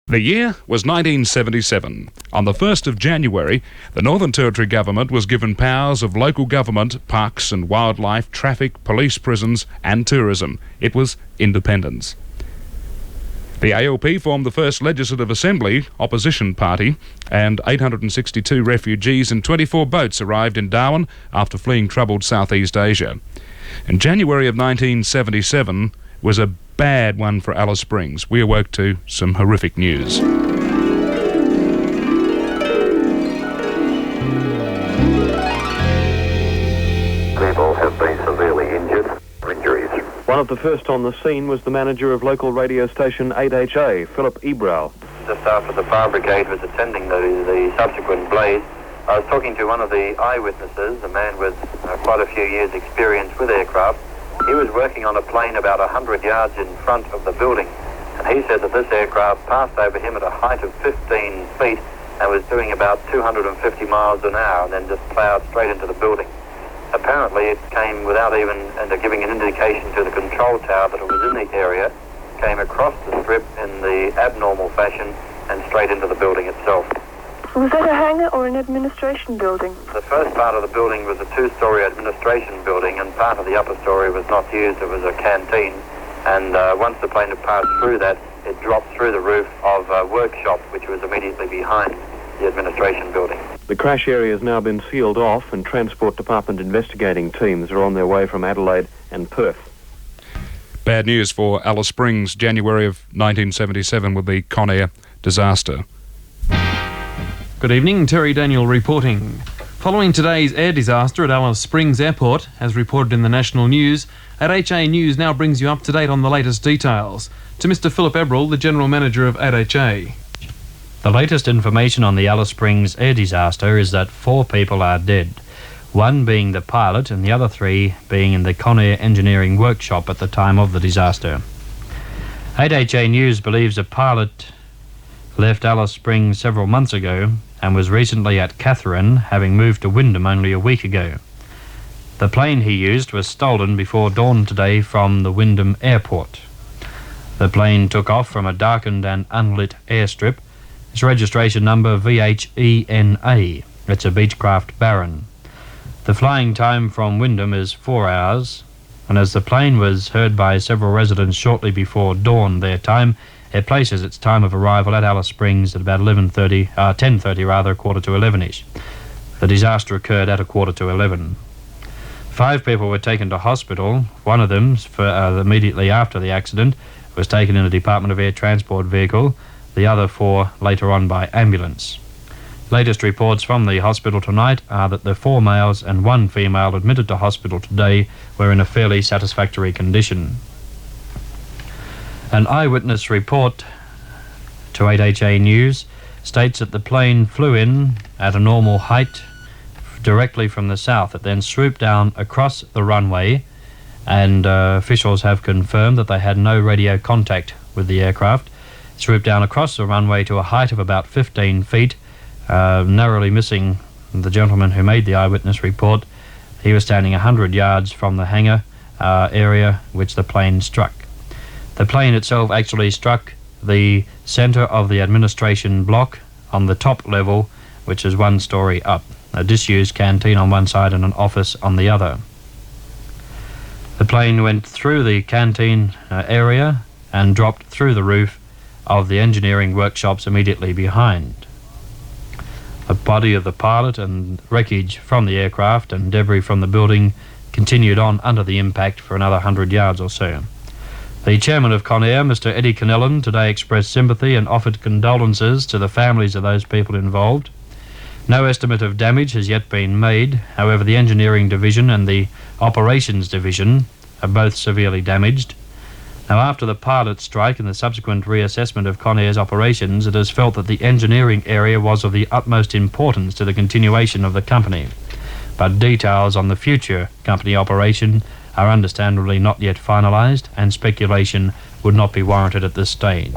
The year was 1977. On the 1st of January, the Northern Territory Government was given powers of local government, parks and wildlife, traffic, police, prisons and tourism. It was independence. The ALP formed the first Legislative Assembly opposition party, and 862 refugees and 24 boats arrived in Darwin after fleeing troubled Southeast Asia. In January of 1977 was a bad one for Alice Springs. We awoke to some horrific news. People have been severely injured. Injuries. One of the first on the scene was the manager of local radio station 8HA, Philip Ebrow. Just after the fire brigade was attending the subsequent blaze, I was talking to one of the eyewitnesses, a man with quite a few years' experience with aircraft. He was working on a plane about 100 yards in front of the building, and he said that this aircraft passed over him at a height of 15 feet and was doing about 250 miles an hour and then just ploughed straight into the building. Apparently it came without even giving an indication to the control tower that it was in the area, came across the strip in the abnormal fashion and straight into the building itself. Was that a hangar or an administration building? The first part of the building was a two-storey administration building, and part of the upper storey was not used. It was a canteen, and once the plane had passed through that, it dropped through the roof of a workshop which was immediately behind the administration building. The crash area has now been sealed off, and Transport Department investigating teams are on their way from Adelaide and Perth. Bad news for Alice Springs, January of 1977 with the Conair disaster. Good evening, Terry Daniel reporting. Following today's air disaster at Alice Springs Airport, as reported in the national news, 8HA News now brings you up to date on the latest details. To Mr Philip Ebrell, the General Manager of 8HA. The latest information on the Alice Springs air disaster is that 4 people are dead, one being the pilot and the other 3 being in the Conair engineering workshop at the time of the disaster. 8HA News believes a pilot left Alice Springs several months ago and was recently at Katherine, having moved to Wyndham only a week ago. The plane he used was stolen before dawn today from the Wyndham airport. The plane took off from a darkened and unlit airstrip. Its registration number VHENA. It's a Beechcraft Baron. The flying time from Wyndham is 4 hours, and as the plane was heard by several residents shortly before dawn their time, it places its time of arrival at Alice Springs at about 10:30, quarter to 11ish. The disaster occurred at a quarter to 11. 5 people were taken to hospital. One of them, immediately after the accident, was taken in a Department of Air Transport vehicle. The other 4 later on by ambulance. Latest reports from the hospital tonight are that the 4 males and 1 female admitted to hospital today were in a fairly satisfactory condition. An eyewitness report to 8HA News states that the plane flew in at a normal height directly from the south. It then swooped down across the runway, and officials have confirmed that they had no radio contact with the aircraft. It swooped down across the runway to a height of about 15 feet, narrowly missing the gentleman who made the eyewitness report. He was standing 100 yards from the hangar area which the plane struck. The plane itself actually struck the centre of the administration block on the top level, which is 1 story up. A disused canteen on one side and an office on the other. The plane went through the canteen area and dropped through the roof of the engineering workshops immediately behind. The body of the pilot and wreckage from the aircraft and debris from the building continued on under the impact for another 100 yards or so. The chairman of Conair, Mr Eddie Connellan, today expressed sympathy and offered condolences to the families of those people involved. No estimate of damage has yet been made. However, the engineering division and the operations division are both severely damaged. Now, after the pilot strike and the subsequent reassessment of Conair's operations, it is felt that the engineering area was of the utmost importance to the continuation of the company. But details on the future company operation are understandably not yet finalised, and speculation would not be warranted at this stage.